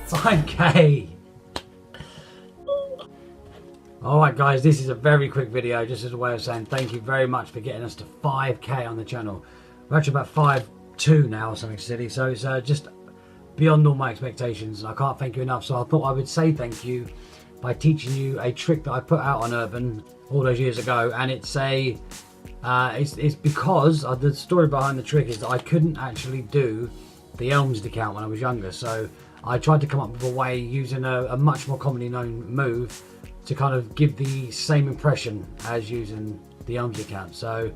5k! Alright guys, this is a very quick video, just as a way of saying thank you very much for getting us to 5k on the channel. We're actually about 5.2 now or something silly, so it's just beyond all my expectations, and I can't thank you enough. So I thought I would say thank you by teaching you a trick that I put out on Urban all those years ago, and it's because the story behind the trick is that I couldn't actually do the Elms account when I was younger, so I tried to come up with a way using a much more commonly known move to kind of give the same impression as using the Elms account. So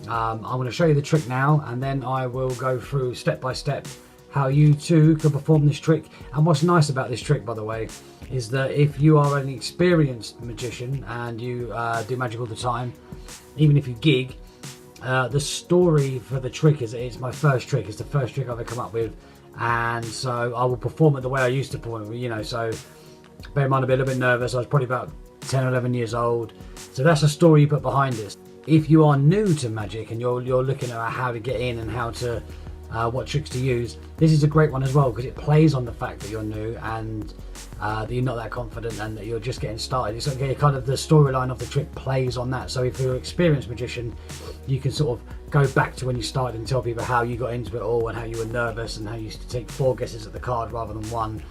I'm going to show you the trick now, and then I will go through step by step how you too can perform this trick. And what's nice about this trick, by the way, is that if you are an experienced magician and you do magic all the time, even if you gig, the story for the trick is it's my first trick. It's the first trick I've ever come up with, and so I will perform it the way I used to perform it, you know. So bear in mind, I'll be a little bit nervous. I was probably about 10 or 11 years old, so that's the story you put behind this. If you are new to magic and you're looking at how to get in and how to what tricks to use, this is a great one as well, because it plays on the fact that you're new and that you're not that confident and that you're just getting started. It's okay, kind of the storyline of the trick plays on that. So if you're an experienced magician, you can sort of go back to when you started and tell people how you got into it all and how you were nervous and how you used to take 4 guesses at the card rather than 1.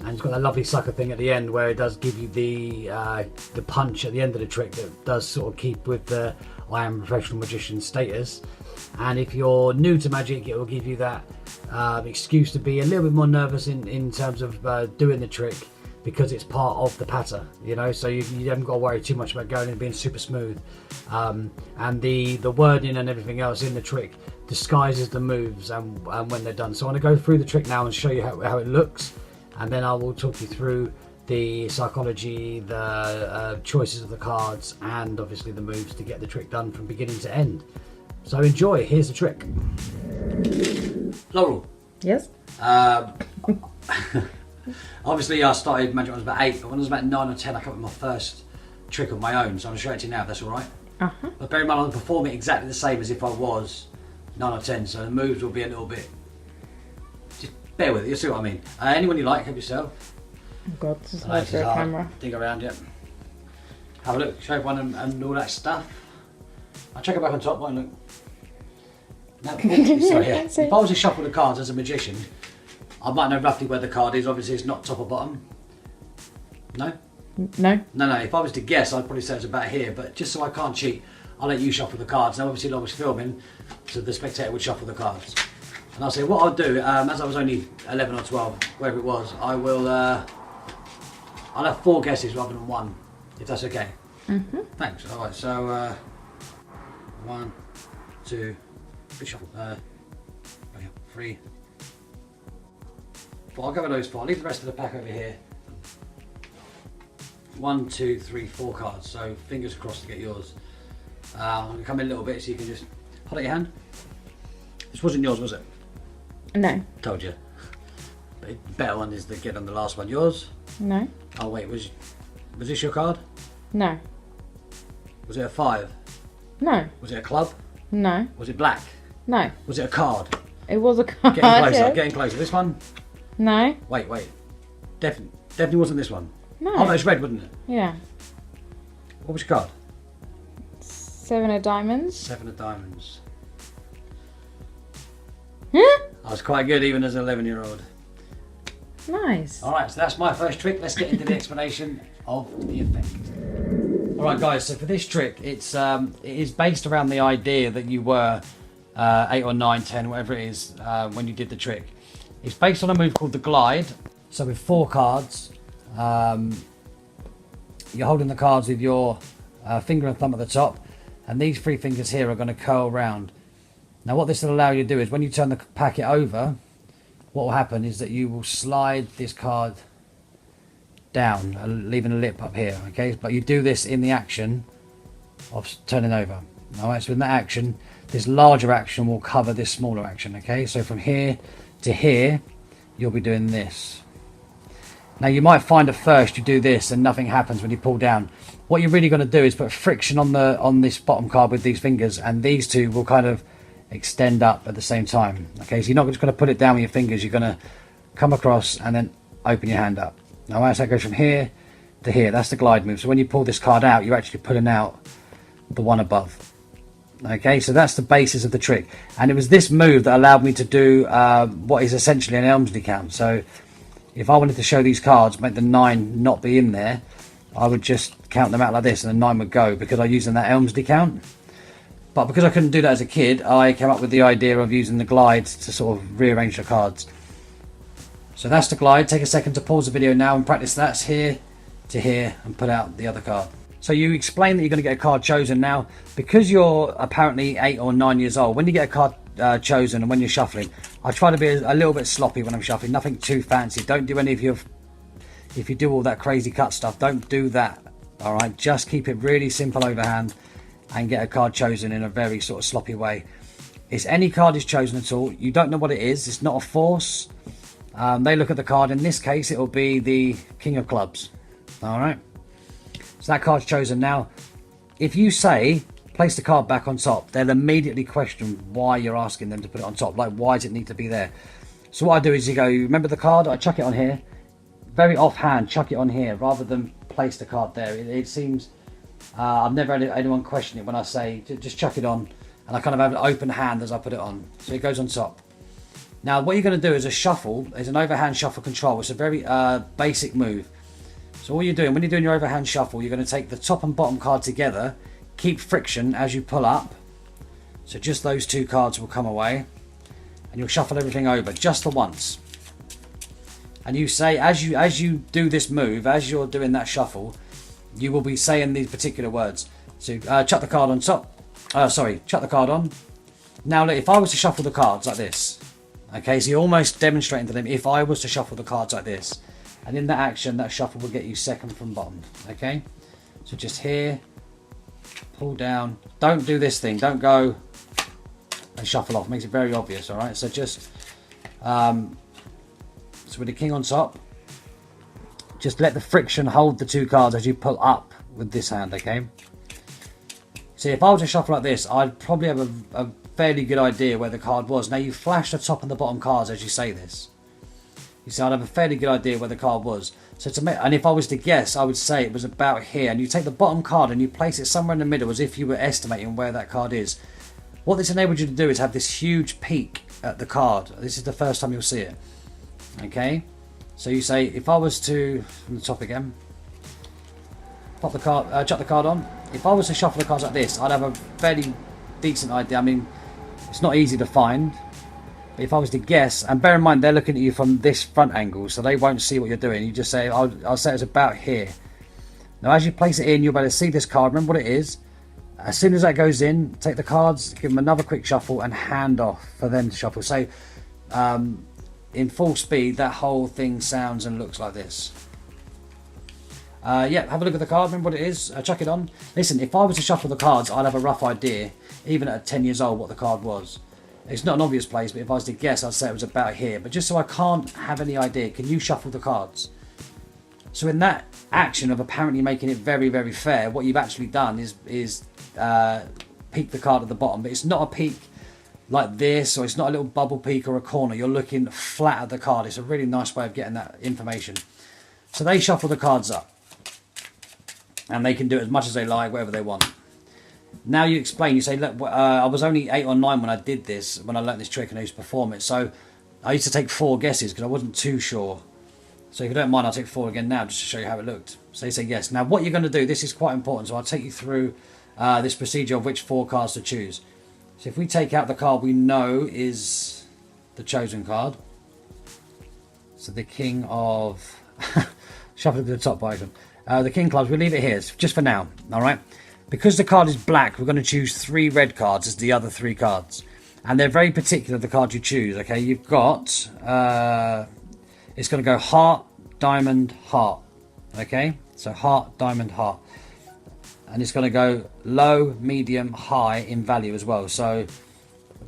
And it's got that lovely sucker thing at the end where it does give you the punch at the end of the trick that does sort of keep with the I am a professional magician status. And if you're new to magic, it will give you that excuse to be a little bit more nervous in terms of doing the trick, because it's part of the patter, you know, so you haven't got to worry too much about going and being super smooth. And the wording and everything else in the trick disguises the moves and when they're done. So I want to go through the trick now and show you how it looks, and then I will talk you through the psychology, the choices of the cards, and obviously the moves to get the trick done from beginning to end. So enjoy, here's the trick. Laurel. Yes? Obviously I started magic when I was about 8, but when I was about 9 or 10 I came up with my first trick of my own, so I'm going to show it to you now if that's alright. But bear in mind, I'm going to perform it exactly the same as if I was 9 or 10, so the moves will be a little bit, just bear with it, you'll see what I mean. Anyone you like, help yourself. Oh god, this is hard for a camera. Dig around it. Have a look, show everyone and all that stuff. I'll check it back on top, won't look. Now, sorry, yeah. If I was to shuffle the cards as a magician, I might know roughly where the card is. Obviously it's not top or bottom. No? No. No, if I was to guess, I'd probably say it's about here, but just so I can't cheat, I'll let you shuffle the cards. Now obviously I was filming, so the spectator would shuffle the cards. And I'll say what I'll do, as I was only 11 or 12, wherever it was, I'll have 4 guesses rather than 1, if that's okay. Thanks. Alright, so 1, 2, big shuffle, 3, 4, I'll go with those 4, I'll leave the rest of the pack over here. 1, 2, 3, 4 cards, so fingers crossed to get yours. I'm going to come in a little bit so you can just hold out your hand. This wasn't yours, was it? No. Told you. But the better one is to get on the last one. Yours? No. Oh wait, was this your card? No. Was it a 5? No. Was it a club? No. Was it black? No. Was it a card? It was a card. Getting closer, yeah. getting closer. This one? No. Wait. Definitely wasn't this one. No. Oh no, it's red, wasn't it? Yeah. What was your card? 7 of diamonds. 7 of diamonds. Huh? I was quite good even as an 11-year-old. Nice. Alright, so that's my first trick. Let's get into the explanation of the effect. Alright guys, so for this trick, it is based around the idea that you were 8 or 9, 10, whatever it is, when you did the trick. It's based on a move called the glide. So with 4 cards, you're holding the cards with your finger and thumb at the top, and these 3 fingers here are going to curl round. Now what this will allow you to do is when you turn the packet over, what will happen is that you will slide this card down, leaving a lip up here, okay? But you do this in the action of turning over. Alright, so in that action, this larger action will cover this smaller action, okay? So from here to here, you'll be doing this. Now you might find at first you do this and nothing happens when you pull down. What you're really going to do is put friction on this bottom card with these fingers, and these two will kind of extend up at the same time. Okay, so you're not just going to put it down with your fingers, you're going to come across, and then open your hand up. Now as that goes from here to here, that's the glide move. So when you pull this card out, you're actually pulling out the one above. Okay, so that's the basis of the trick, and it was this move that allowed me to do what is essentially an Elmsley count. So if I wanted to show these cards, make the 9 not be in there, I would just count them out like this, and the 9 would go, because I'm using that Elmsley count. But because I couldn't do that as a kid, I came up with the idea of using the glide to sort of rearrange the cards. So that's the glide. Take a second to pause the video now and practice that here to here, and put out the other card. So you explain that you're going to get a card chosen. Now, because you're apparently 8 or 9 years old, when you get a card chosen and when you're shuffling, I try to be a little bit sloppy when I'm shuffling, nothing too fancy. Don't do any of your, if you do all that crazy cut stuff, don't do that. All right, just keep it really simple overhand and get a card chosen in a very sort of sloppy way. It's any card is chosen at all. You don't know what it is. It's not a force. They look at the card. In this case, it will be the King of Clubs. All right. So that card's chosen. Now, if you say, place the card back on top, they'll immediately question why you're asking them to put it on top. Like, why does it need to be there? So what I do is you go, you remember the card? I chuck it on here. Very offhand, chuck it on here rather than place the card there. It seems, I've never had anyone question it when I say, just chuck it on. And I kind of have an open hand as I put it on. So it goes on top. Now, what you're going to do is a shuffle. It's an overhand shuffle control. It's a very basic move. So all you're doing, when you're doing your overhand shuffle, you're going to take the top and bottom card together, keep friction as you pull up. So just those 2 cards will come away, and you'll shuffle everything over just the once. And you say, as you do this move, as you're doing that shuffle, you will be saying these particular words. So chuck the card on top. Chuck the card on. Now look, if I was to shuffle the cards like this, okay, so you're almost demonstrating to them, if I was to shuffle the cards like this, and in that action, that shuffle will get you second from bottom. Okay, so just here, pull down. Don't do this thing. Don't go and shuffle off. Makes it very obvious. All right. So just so with the king on top, just let the friction hold the 2 cards as you pull up with this hand. Okay. See, if I were to shuffle like this, I'd probably have a fairly good idea where the card was. Now you flash the top and the bottom cards as you say this. You see, I'd have a fairly good idea where the card was. So to make, and if I was to guess, I would say it was about here. And you take the bottom card and you place it somewhere in the middle as if you were estimating where that card is. What this enables you to do is have this huge peak at the card. This is the first time you'll see it. Okay? So you say, if I was to, from the top again, pop the card, chuck the card on. If I was to shuffle the cards like this, I'd have a fairly decent idea. I mean, it's not easy to find. But if I was to guess, and bear in mind they're looking at you from this front angle, so they won't see what you're doing. You just say, I'll say it's about here. Now as you place it in, you'll be able to see this card. Remember what it is. As soon as that goes in, take the cards, give them another quick shuffle, and hand off for them to shuffle. So in full speed, that whole thing sounds and looks like this. Yeah, have a look at the card. Remember what it is. Chuck it on. Listen, if I was to shuffle the cards, I'd have a rough idea, even at 10 years old, what the card was. It's not an obvious place, but if I was to guess, I'd say it was about here. But just so I can't have any idea, can you shuffle the cards? So in that action of apparently making it very, very fair, what you've actually done is peek the card at the bottom. But it's not a peek like this, or it's not a little bubble peek or a corner. You're looking flat at the card. It's a really nice way of getting that information. So they shuffle the cards up. And they can do it as much as they like, whatever they want. Now you explain, you say, look, I was only 8 or 9 when I did this, when I learnt this trick and I used to perform it. So I used to take 4 guesses because I wasn't too sure. So if you don't mind, I'll take 4 again now just to show you how it looked. So you say yes. Now what you're going to do, this is quite important. So I'll take you through this procedure of which 4 cards to choose. So if we take out the card we know is the chosen card. So the King of... Shuffle it to the top by the King Clubs, we'll leave it here just for now. All right. Because the card is black, we're going to choose 3 red cards as the other 3 cards. And they're very particular, the card you choose. Okay, you've got, it's going to go heart, diamond, heart. Okay, so heart, diamond, heart. And it's going to go low, medium, high in value as well. So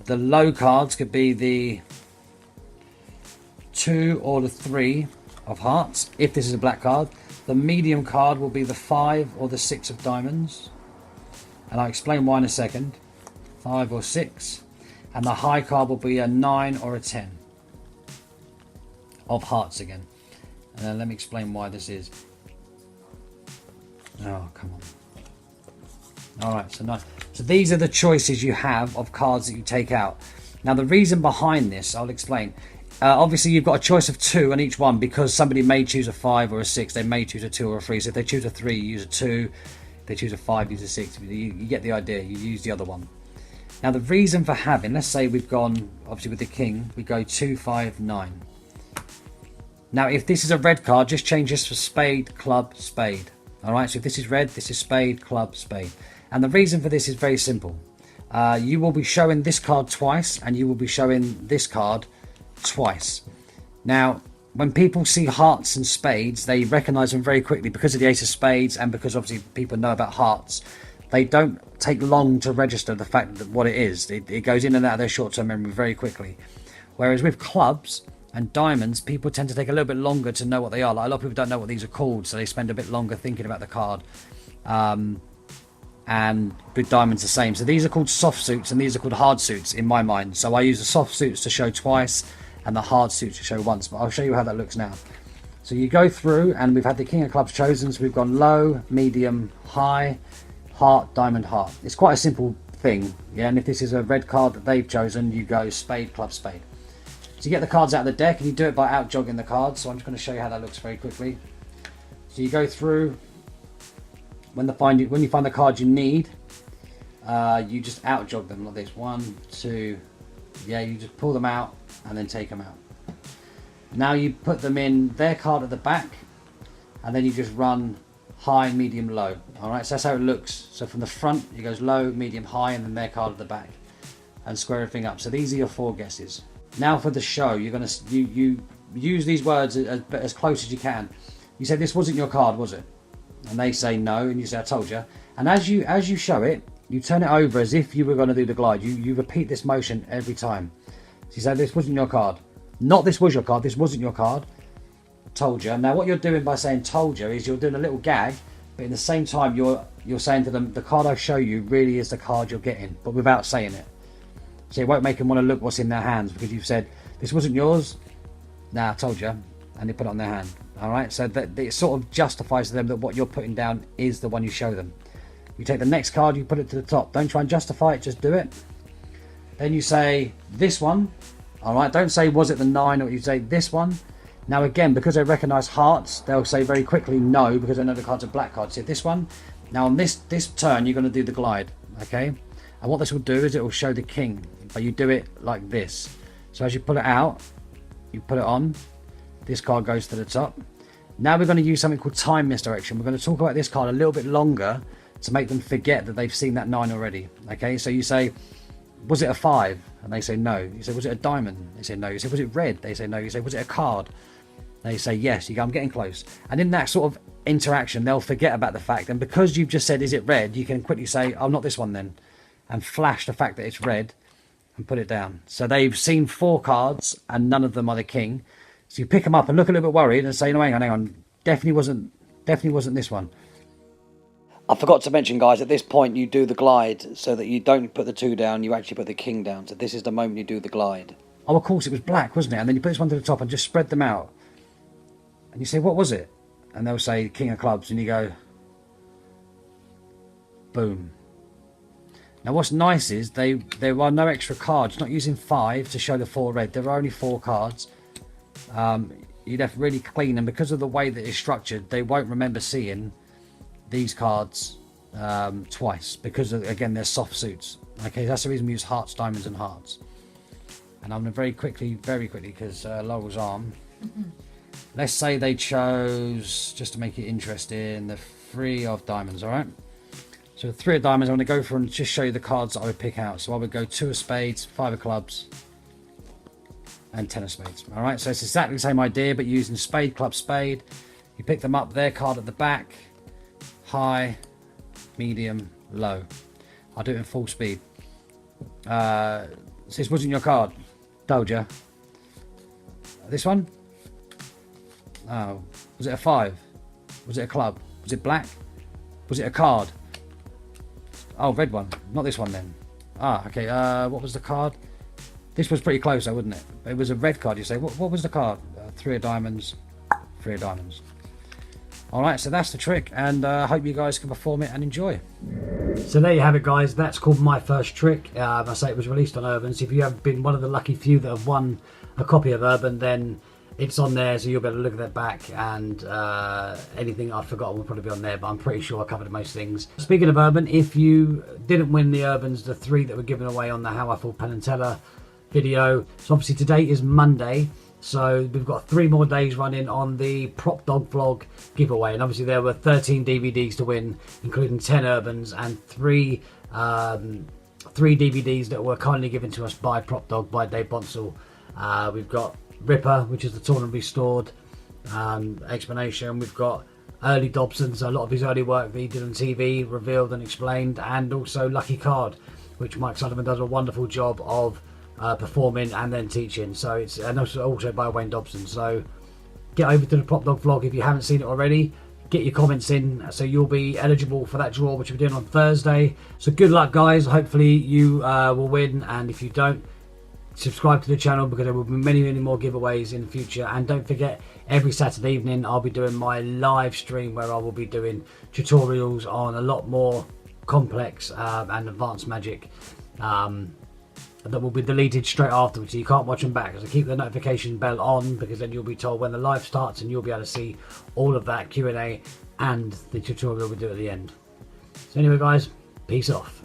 the low cards could be the 2 or the 3 of hearts, if this is a black card. The medium card will be the 5 or the 6 of diamonds. And I'll explain why in a second. 5 or 6. And the high card will be a 9 or a 10. of hearts again. And then let me explain why this is. Oh, come on. Alright, so nice. So these are the choices you have of cards that you take out. Now the reason behind this, I'll explain. Obviously you've got a choice of 2 on each one, because somebody may choose a 5 or a 6. They may choose a 2 or a 3. So if they choose a 3, you use a 2. If they choose a 5, use a 6. You get the idea. You use the other one. Now the reason for having, let's say we've gone, obviously with the king, we go 2, 5, 9. Now if this is a red card, just change this for spade, club, spade. Alright, so if this is red, this is spade, club, spade. And the reason for this is very simple. You will be showing this card twice, and you will be showing this card twice. Now, when people see hearts and spades, they recognise them very quickly because of the ace of spades, and because obviously people know about hearts. They don't take long to register the fact that what it is. It goes in and out of their short-term memory very quickly. Whereas with clubs and diamonds, people tend to take a little bit longer to know what they are. Like, a lot of people don't know what these are called, so they spend a bit longer thinking about the card. And with diamonds the same. So these are called soft suits and these are called hard suits in my mind. So I use the soft suits to show twice and the hard suits to show once. But I'll show you how that looks now. So you go through, and we've had the king of clubs chosen. So we've gone low, medium, high, heart, diamond, heart. It's quite a simple thing. Yeah, and if this is a red card that they've chosen, you go spade, club, spade. So you get the cards out of the deck, and you do it by out jogging the cards. So I'm just going to show you how that looks very quickly. So you go through. When you find the card you need, you just out jog them like this. 1, 2, yeah, you just pull them out and then take them out. Now you put them in their card at the back, and then you just run high, medium, low. All right, so that's how it looks. So from the front, it goes low, medium, high, and then their card at the back, and square everything up. So these are your 4 guesses. Now for the show, you're gonna you use these words as close as you can. You say, this wasn't your card, was it? And they say no, and you say, I told you. And as you show it, you turn it over as if you were going to do the glide. You repeat this motion every time. So you say, this wasn't your card. Not this was your card, this wasn't your card. Told you. Now what you're doing by saying told you is you're doing a little gag, but in the same time you're saying to them, the card I show you really is the card you're getting, but without saying it. So it won't make them want to look what's in their hands, because you've said, this wasn't yours. Nah, I told you. And they put it on their hand. Alright, so that it sort of justifies to them that what you're putting down is the one you show them. You take the next card, you put it to the top. Don't try and justify it, just do it. Then you say this one. Alright, don't say was it the 9, or you say this one. Now again, because they recognise hearts, they'll say very quickly no, because they know the card's a black card. So this one. Now on this turn, you're going to do the glide. Okay, and what this will do is it will show the king, but you do it like this. So as you pull it out, you put it on. This card goes to the top. Now we're going to use something called time misdirection. We're going to talk about this card a little bit longer to make them forget that they've seen that 9 already. Okay, so you say, was it a 5? And they say no. You say, was it a diamond? They say no. You say, was it red? They say no. You say, was it a card? They say yes. You go, I'm getting close. And in that sort of interaction, they'll forget about the fact. And because you've just said, is it red? You can quickly say, oh, not this one then. And flash the fact that it's red and put it down. So they've seen 4 cards and none of them are the king. So you pick them up and look a little bit worried and say, no, hang on, definitely wasn't this one. I forgot to mention, guys, at this point you do the glide so that you don't put the 2 down, you actually put the king down. So this is the moment you do the glide. Oh, of course, it was black, wasn't it? And then you put this one to the top and just spread them out. And you say, what was it? And they'll say king of clubs, and you go, boom. Now what's nice is there are no extra cards. Not using 5 to show the 4 red. There are only 4 cards. You'd have to really clean, and because of the way that it's structured, they won't remember seeing these cards twice, because again they're soft suits. Okay, that's the reason we use hearts, diamonds and hearts. And I'm going to very quickly, because Laurel's arm. Let's say they chose, just to make it interesting, the 3 of diamonds. All right, so 3 of diamonds, I'm going to go for and just show you the cards that I would pick out. So I would go 2 of spades, 5 of clubs, and 10 of spades. All right, so it's exactly the same idea, but using spade, club, spade. You pick them up, their card at the back, high, medium, low. I'll do it in full speed. This wasn't your card. Told you. This one? Oh, was it a 5? Was it a club? Was it black? Was it a card? Oh, red one. Not this one then. Ah, okay. What was the card? This was pretty close though, wasn't it? It was a red card. You say, what was the card? 3 of diamonds, 3 of diamonds. Alright, so that's the trick, and I hope you guys can perform it and enjoy. So there you have it, guys. That's called My First Trick. I say it was released on Urbans. If you have been one of the lucky few that have won a copy of Urban, then it's on there, so you'll be able to look at that back, and anything I've forgotten will probably be on there, but I'm pretty sure I covered most things. Speaking of Urban, if you didn't win the Urbans, the 3 that were given away on the How I Fall Penn and Teller video, so obviously today is Monday, so we've got 3 more days running on the Prop Dog Vlog giveaway, and obviously there were 13 DVDs to win, including 10 Urbans and 3 DVDs that were kindly given to us by Prop Dog, by Dave Bonsall. We've got Ripper, which is the Tournament Restored explanation. We've got early Dobson, so a lot of his early work that he did on TV revealed and explained, and also Lucky Card, which Mike Sullivan does a wonderful job of performing and then teaching. So it's, and also by Wayne Dobson. So get over to the Prop Dog Vlog if you haven't seen it already. Get your comments in, so you'll be eligible for that draw, which we're doing on Thursday. So good luck, guys. Hopefully you will win, and if you don't, subscribe to the channel, because there will be many more giveaways in the future. And don't forget, every Saturday evening I'll be doing my live stream where I will be doing tutorials on a lot more complex and advanced magic that will be deleted straight afterwards, so you can't watch them back. So keep the notification bell on, because then you'll be told when the live starts, and you'll be able to see all of that Q&A and the tutorial we do at the end. So anyway, guys, peace off.